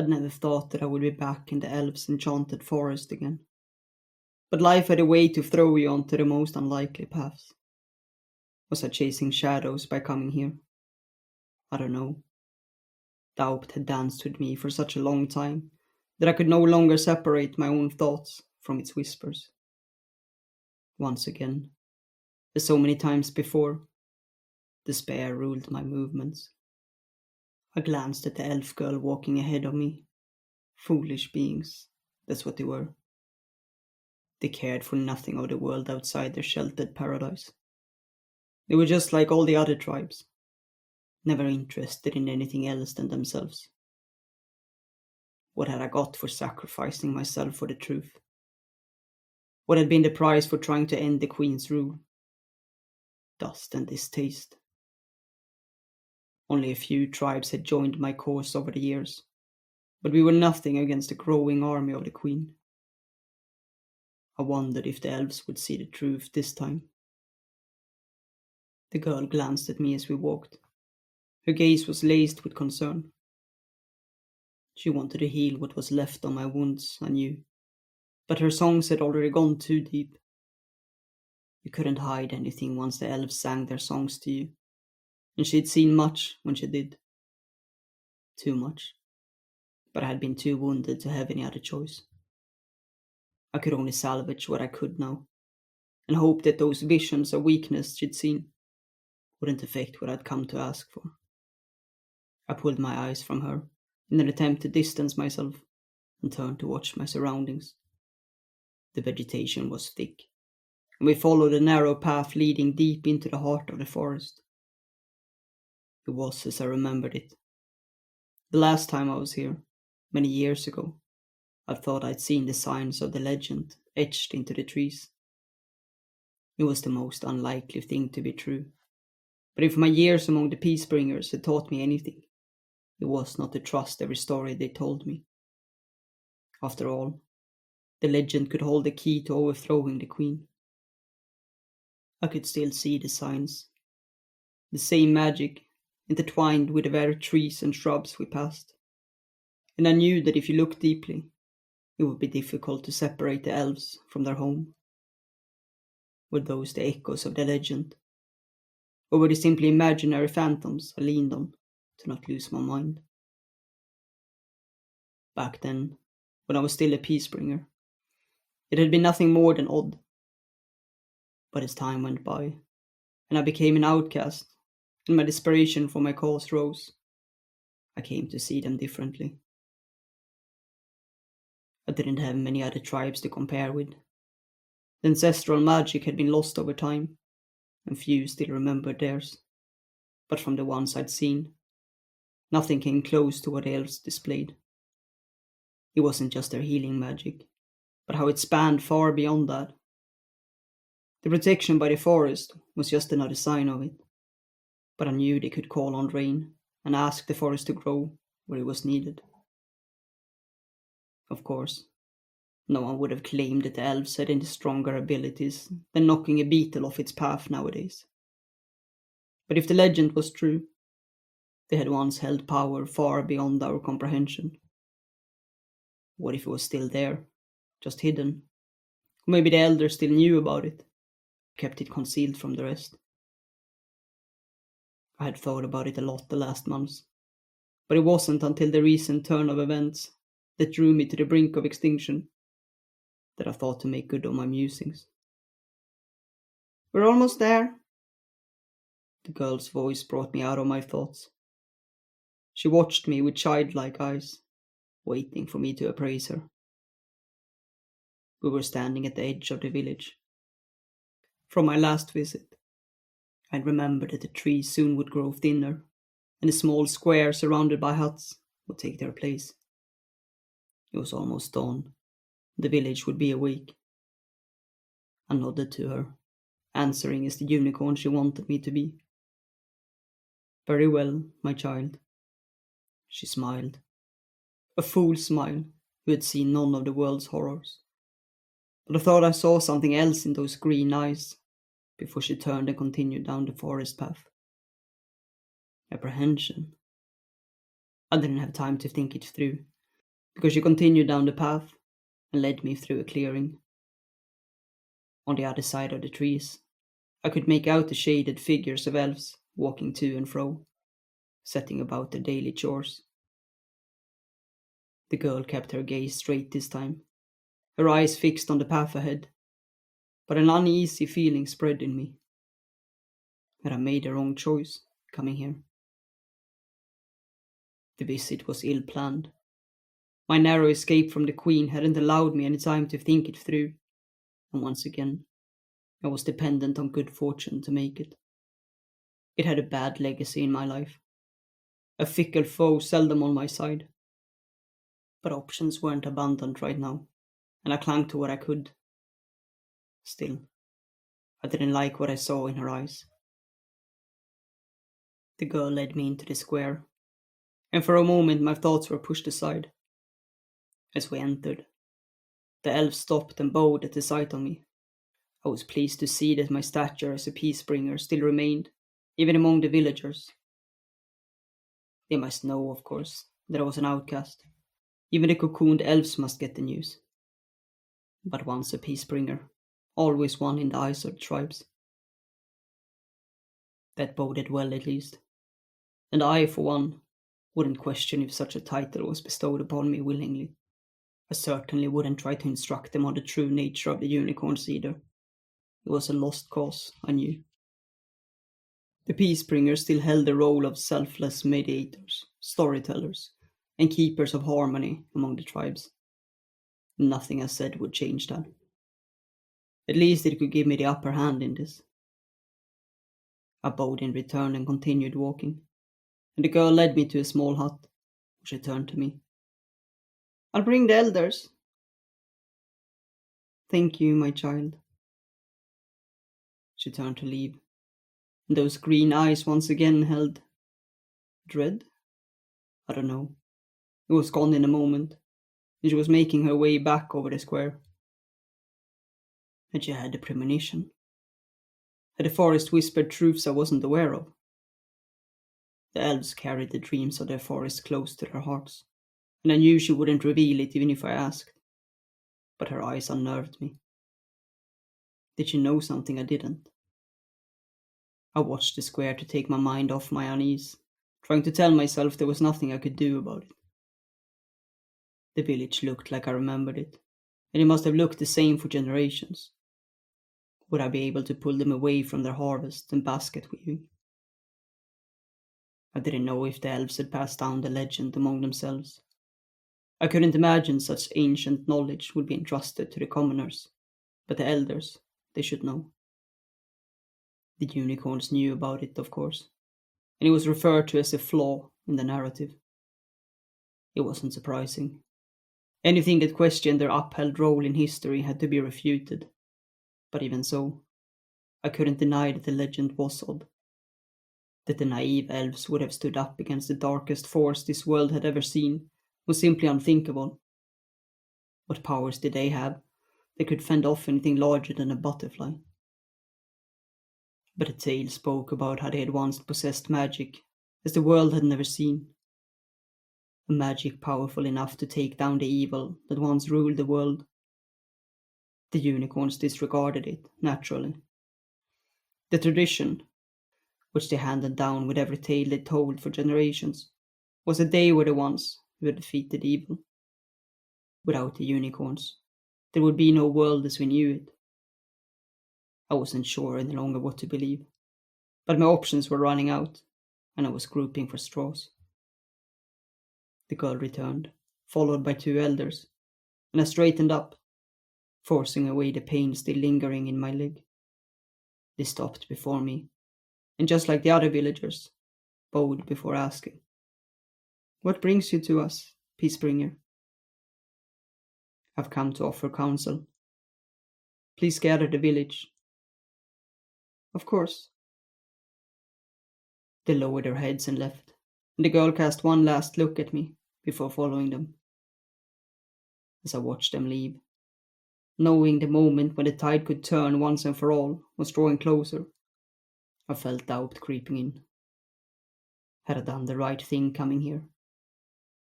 I'd never thought that I would be back in the elves' enchanted forest again. But life had a way to throw you onto the most unlikely paths. Was I chasing shadows by coming here? I don't know. Doubt had danced with me for such a long time that I could no longer separate my own thoughts from its whispers. Once again, as so many times before, despair ruled my movements. I glanced at the elf girl walking ahead of me. Foolish beings, that's what they were. They cared for nothing of the world outside their sheltered paradise. They were just like all the other tribes, never interested in anything else than themselves. What had I got for sacrificing myself for the truth? What had been the price for trying to end the Queen's rule? Dust and distaste. Only a few tribes had joined my cause over the years, but we were nothing against the growing army of the Queen. I wondered if the elves would see the truth this time. The girl glanced at me as we walked. Her gaze was laced with concern. She wanted to heal what was left on my wounds, I knew, but her songs had already gone too deep. You couldn't hide anything once the elves sang their songs to you, and she had seen much when she did. Too much. But I had been too wounded to have any other choice. I could only salvage what I could now, and hope that those visions of weakness she'd seen wouldn't affect what I'd come to ask for. I pulled my eyes from her in an attempt to distance myself and turned to watch my surroundings. The vegetation was thick, and we followed a narrow path leading deep into the heart of the forest. It was as I remembered it. The last time I was here, many years ago, I thought I'd seen the signs of the legend etched into the trees. It was the most unlikely thing to be true, but if my years among the Peacebringers had taught me anything, it was not to trust every story they told me. After all, the legend could hold the key to overthrowing the Queen. I could still see the signs, the same magic intertwined with the very trees and shrubs we passed, and I knew that if you looked deeply, it would be difficult to separate the elves from their home. Were those the echoes of the legend? Or were they simply imaginary phantoms I leaned on to not lose my mind? Back then, when I was still a Peacebringer, it had been nothing more than odd. But as time went by, and I became an outcast, and my desperation for my cause rose, I came to see them differently. I didn't have many other tribes to compare with. The ancestral magic had been lost over time, and few still remembered theirs. But from the ones I'd seen, nothing came close to what the elves displayed. It wasn't just their healing magic, but how it spanned far beyond that. The protection by the forest was just another sign of it, but I knew they could call on rain and ask the forest to grow where it was needed. Of course, no one would have claimed that the elves had any stronger abilities than knocking a beetle off its path nowadays. But if the legend was true, they had once held power far beyond our comprehension. What if it was still there, just hidden? Or maybe the elders still knew about it, kept it concealed from the rest. I had thought about it a lot the last months, but it wasn't until the recent turn of events that drew me to the brink of extinction that I thought to make good on my musings. "We're almost there." The girl's voice brought me out of my thoughts. She watched me with childlike eyes, waiting for me to appraise her. We were standing at the edge of the village. From my last visit, I'd remembered that the trees soon would grow thinner, and a small square surrounded by huts would take their place. It was almost dawn. The village would be awake. I nodded to her, answering as the unicorn she wanted me to be. "Very well, my child." She smiled. A fool's smile, who had seen none of the world's horrors. But I thought I saw something else in those green eyes before she turned and continued down the forest path. Apprehension. I didn't have time to think it through, because she continued down the path and led me through a clearing. On the other side of the trees, I could make out the shaded figures of elves walking to and fro, setting about their daily chores. The girl kept her gaze straight this time, her eyes fixed on the path ahead, but an uneasy feeling spread in me. Had I made the wrong choice coming here? The visit was ill planned. My narrow escape from the Queen hadn't allowed me any time to think it through, and once again, I was dependent on good fortune to make it. It had a bad legacy in my life. A fickle foe seldom on my side. But options weren't abundant right now, and I clung to what I could. Still, I didn't like what I saw in her eyes. The girl led me into the square, and for a moment my thoughts were pushed aside. As we entered, the elf stopped and bowed at the sight of me. I was pleased to see that my stature as a peacebringer still remained, even among the villagers. They must know, of course, that I was an outcast. Even the cocooned elves must get the news. But once a peacebringer, always one in the eyes of the tribes. That boded well, at least. And I, for one, wouldn't question if such a title was bestowed upon me willingly. I certainly wouldn't try to instruct them on the true nature of the unicorns either. It was a lost cause, I knew. The Peacebringers still held the role of selfless mediators, storytellers, and keepers of harmony among the tribes. Nothing I said would change that. At least it could give me the upper hand in this. I bowed in return and continued walking, and the girl led me to a small hut, where she turned to me. "I'll bring the elders." "Thank you, my child." She turned to leave, and those green eyes once again held dread? I don't know. It was gone in a moment, and she was making her way back over the square. Had she had a premonition? Had the forest whispered truths I wasn't aware of? The elves carried the dreams of their forest close to their hearts, and I knew she wouldn't reveal it even if I asked. But her eyes unnerved me. Did she know something I didn't? I watched the square to take my mind off my unease, trying to tell myself there was nothing I could do about it. The village looked like I remembered it, and it must have looked the same for generations. Would I be able to pull them away from their harvest and basket weaving? I didn't know if the elves had passed down the legend among themselves. I couldn't imagine such ancient knowledge would be entrusted to the commoners, but the elders, they should know. The unicorns knew about it, of course, and it was referred to as a flaw in the narrative. It wasn't surprising. Anything that questioned their upheld role in history had to be refuted. But even so, I couldn't deny that the legend was odd. That the naive elves would have stood up against the darkest force this world had ever seen was simply unthinkable. What powers did they have that could fend off anything larger than a butterfly? But the tale spoke about how they had once possessed magic, as the world had never seen. A magic powerful enough to take down the evil that once ruled the world. The unicorns disregarded it, naturally. The tradition, which they handed down with every tale they told for generations, was that they were the ones who had defeated evil. Without the unicorns, there would be no world as we knew it. I wasn't sure any longer what to believe, but my options were running out, and I was grouping for straws. The girl returned, followed by two elders, and I straightened up, forcing away the pain still lingering in my leg. They stopped before me, and just like the other villagers, bowed before asking. "What brings you to us, Peacebringer?" "I've come to offer counsel. Please gather the village." "Of course." They lowered their heads and left, and the girl cast one last look at me before following them. As I watched them leave, knowing the moment when the tide could turn once and for all was drawing closer, I felt doubt creeping in. Had I done the right thing coming here?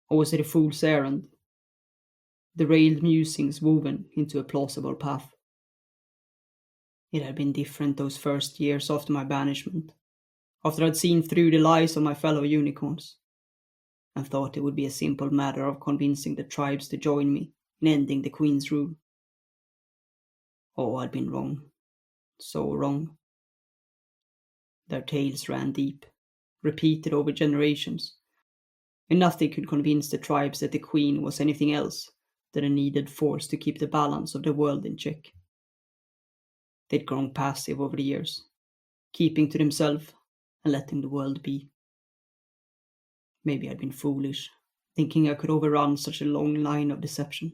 Or was it a fool's errand? the railed musings woven into a plausible path. It had been different those first years after my banishment, after I'd seen through the lies of my fellow unicorns, and thought it would be a simple matter of convincing the tribes to join me in ending the Queen's rule. Oh, I'd been wrong. So wrong. Their tales ran deep, repeated over generations, and nothing could convince the tribes that the Queen was anything else than a needed force to keep the balance of the world in check. They'd grown passive over the years, keeping to themselves and letting the world be. Maybe I'd been foolish, thinking I could overrun such a long line of deception.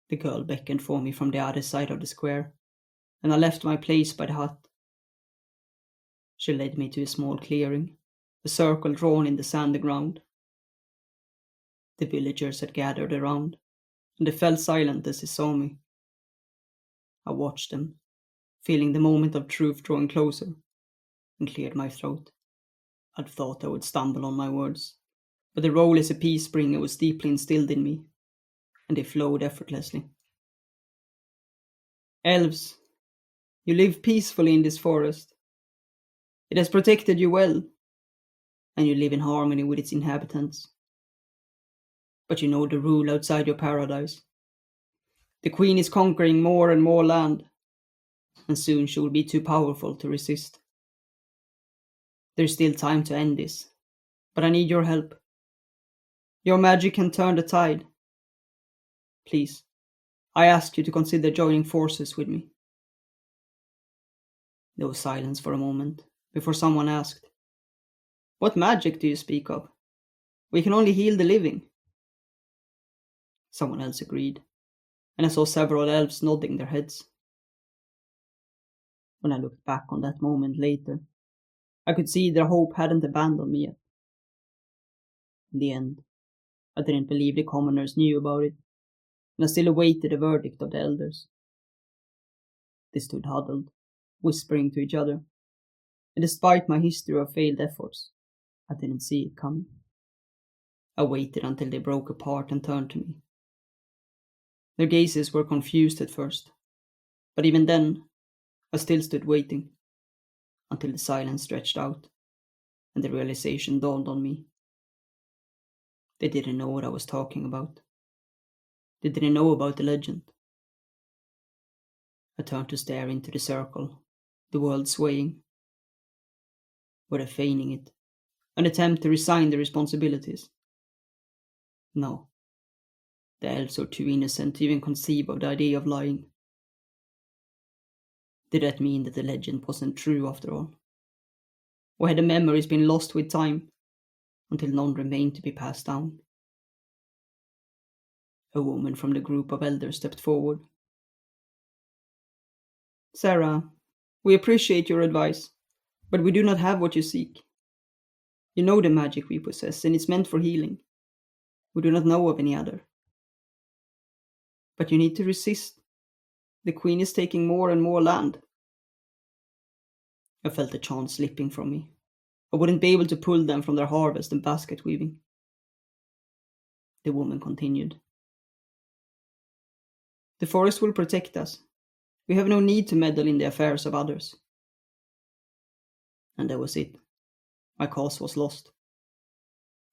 The girl beckoned for me from the other side of the square, and I left my place by the hut. She led me to a small clearing, a circle drawn in the sandy ground. The villagers had gathered around, and they fell silent as they saw me. I watched them, feeling the moment of truth drawing closer, and cleared my throat. I'd thought I would stumble on my words, but the role as a peace bringer was deeply instilled in me, and they flowed effortlessly. Elves, you live peacefully in this forest. It has protected you well, and you live in harmony with its inhabitants. But you know the rule outside your paradise. The Queen is conquering more and more land, and soon she will be too powerful to resist. There is still time to end this, but I need your help. Your magic can turn the tide. Please, I ask you to consider joining forces with me. There was silence for a moment, before someone asked, "What magic do you speak of? We can only heal the living." Someone else agreed, and I saw several elves nodding their heads. When I looked back on that moment later, I could see their hope hadn't abandoned me yet. In the end, I didn't believe the commoners knew about it, and I still awaited the verdict of the elders. They stood huddled, whispering to each other, and despite my history of failed efforts, I didn't see it coming. I waited until they broke apart and turned to me. Their gazes were confused at first, but even then, I still stood waiting, until the silence stretched out, and the realization dawned on me. They didn't know what I was talking about. They didn't know about the legend. I turned to stare into the circle, the world swaying. Were they feigning it? An attempt to resign their responsibilities? No. The elves were too innocent to even conceive of the idea of lying. Did that mean that the legend wasn't true after all? Or had the memories been lost with time, until none remained to be passed down? A woman from the group of elders stepped forward. "Sara, we appreciate your advice, but we do not have what you seek. You know the magic we possess, and it's meant for healing. We do not know of any other. But you need to resist. The Queen is taking more and more land." I felt the chance slipping from me. I wouldn't be able to pull them from their harvest and basket weaving. The woman continued. "The forest will protect us. We have no need to meddle in the affairs of others." And that was it. My cause was lost.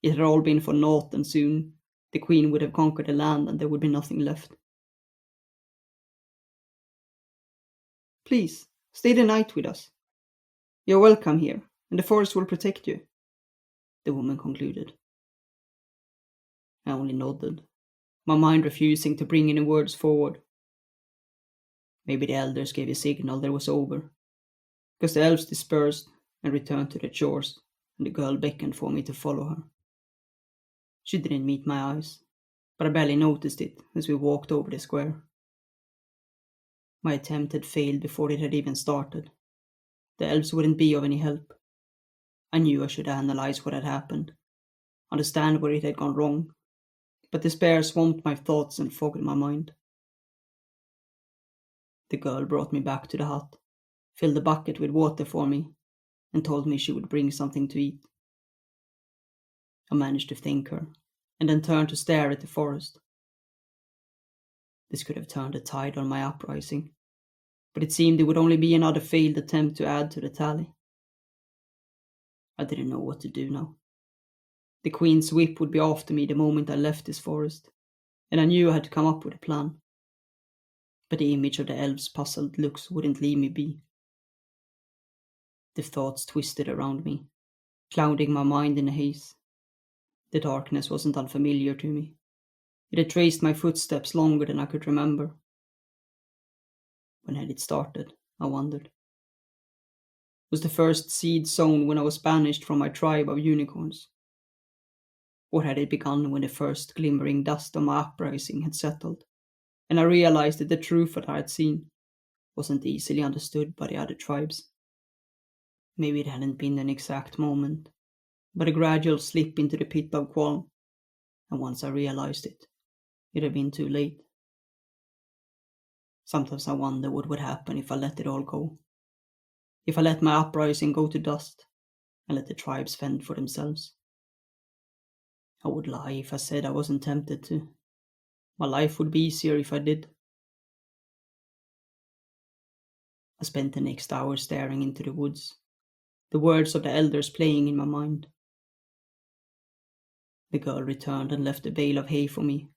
It had all been for naught, and soon the Queen would have conquered the land and there would be nothing left. "Please, stay the night with us. You're welcome here, and the forest will protect you," the woman concluded. I only nodded, my mind refusing to bring any words forward. Maybe the elders gave a signal that it was over, because the elves dispersed and returned to their chores, and the girl beckoned for me to follow her. She didn't meet my eyes, but I barely noticed it as we walked over the square. My attempt had failed before it had even started. The elves wouldn't be of any help. I knew I should analyze what had happened, understand where it had gone wrong, but despair swamped my thoughts and fogged my mind. The girl brought me back to the hut, filled a bucket with water for me, and told me she would bring something to eat. I managed to thank her, and then turned to stare at the forest. This could have turned the tide on my uprising, but it seemed it would only be another failed attempt to add to the tally. I didn't know what to do now. The Queen's whip would be after me the moment I left this forest, and I knew I had to come up with a plan. But the image of the elves' puzzled looks wouldn't leave me be. The thoughts twisted around me, clouding my mind in a haze. The darkness wasn't unfamiliar to me. It had traced my footsteps longer than I could remember. When had it started, I wondered. Was the first seed sown when I was banished from my tribe of unicorns? Or had it begun when the first glimmering dust of my uprising had settled, and I realized that the truth that I had seen wasn't easily understood by the other tribes? Maybe it hadn't been an exact moment, but a gradual slip into the pit of qualm, and once I realized it, it had been too late. Sometimes I wonder what would happen if I let it all go. If I let my uprising go to dust, and let the tribes fend for themselves. I would lie if I said I wasn't tempted to. My life would be easier if I did. I spent the next hour staring into the woods, the words of the elders playing in my mind. The girl returned and left a bale of hay for me,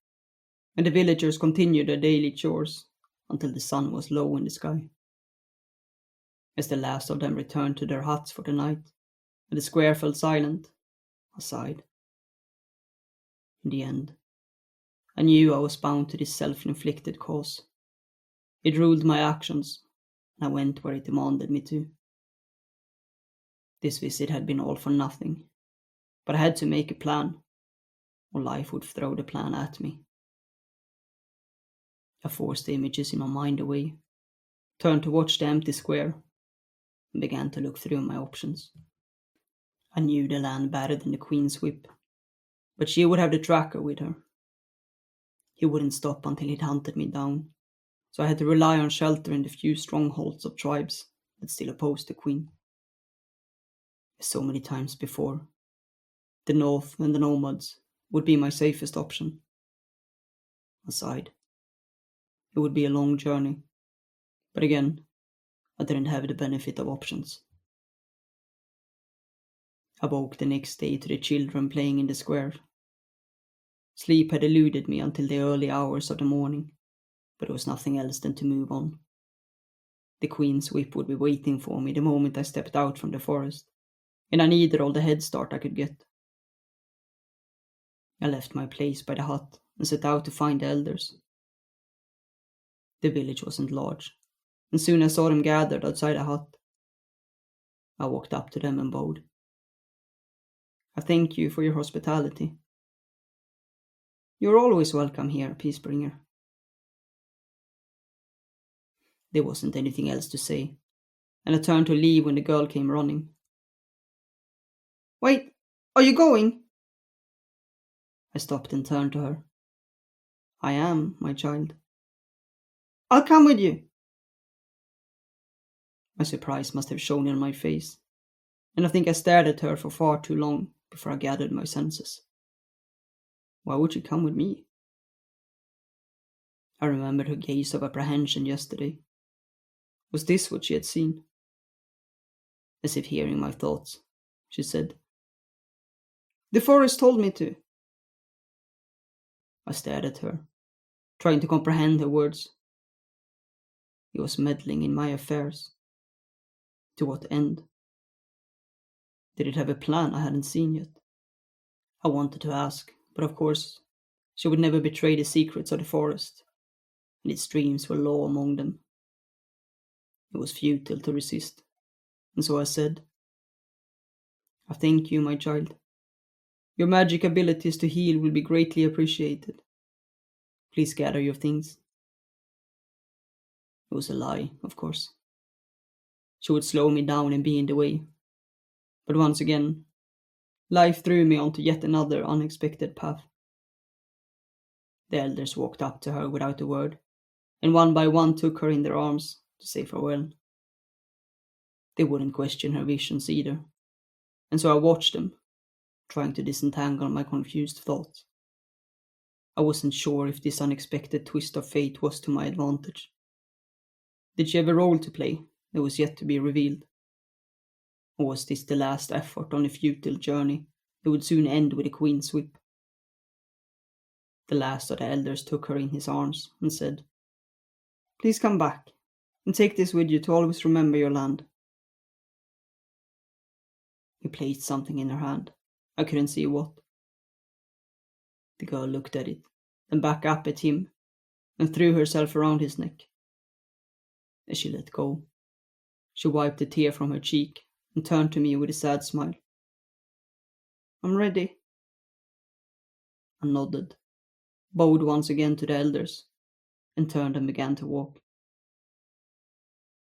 and the villagers continued their daily chores until the sun was low in the sky. As the last of them returned to their huts for the night, and the square fell silent, I sighed. In the end, I knew I was bound to this self-inflicted cause. It ruled my actions, and I went where it demanded me to. This visit had been all for nothing, but I had to make a plan, or life would throw the plan at me. I forced the images in my mind away, turned to watch the empty square, and began to look through my options. I knew the land better than the Queen's whip, but she would have the tracker with her. He wouldn't stop until he'd hunted me down, so I had to rely on shelter in the few strongholds of tribes that still opposed the Queen. As so many times before, the North and the nomads would be my safest option. I sighed. It would be a long journey, but again, I didn't have the benefit of options. I woke the next day to the children playing in the square. Sleep had eluded me until the early hours of the morning, but there was nothing else than to move on. The Queen's whip would be waiting for me the moment I stepped out from the forest, and I needed all the head start I could get. I left my place by the hut and set out to find the elders. The village wasn't large, and soon I saw them gathered outside the hut. I walked up to them and bowed. I thank you for your hospitality. You're always welcome here, Peacebringer. There wasn't anything else to say, and I turned to leave when the girl came running. Wait, are you going? I stopped and turned to her. I am, my child. I'll come with you. My surprise must have shown in my face, and I think I stared at her for far too long before I gathered my senses. Why would she come with me? I remembered her gaze of apprehension yesterday. Was this what she had seen? As if hearing my thoughts, she said, The forest told me to. I stared at her, trying to comprehend her words. He was meddling in my affairs. To what end? Did it have a plan I hadn't seen yet? I wanted to ask, but of course, she would never betray the secrets of the forest, and its dreams were law among them. It was futile to resist, and so I said, I thank you, my child. Your magic abilities to heal will be greatly appreciated. Please gather your things. It was a lie, of course. She would slow me down and be in the way. But once again, life threw me onto yet another unexpected path. The elders walked up to her without a word, and one by one took her in their arms to say farewell. They wouldn't question her visions either, and so I watched them, trying to disentangle my confused thoughts. I wasn't sure if this unexpected twist of fate was to my advantage. Did she have a role to play that was yet to be revealed? Or was this the last effort on a futile journey that would soon end with a queen's whip? The last of the elders took her in his arms and said, "Please come back, and take this with you to always remember your land." He placed something in her hand. I couldn't see what. The girl looked at it, then back up at him, and threw herself around his neck. As she let go, she wiped a tear from her cheek and turned to me with a sad smile. "I'm ready." I nodded, bowed once again to the elders, and turned and began to walk.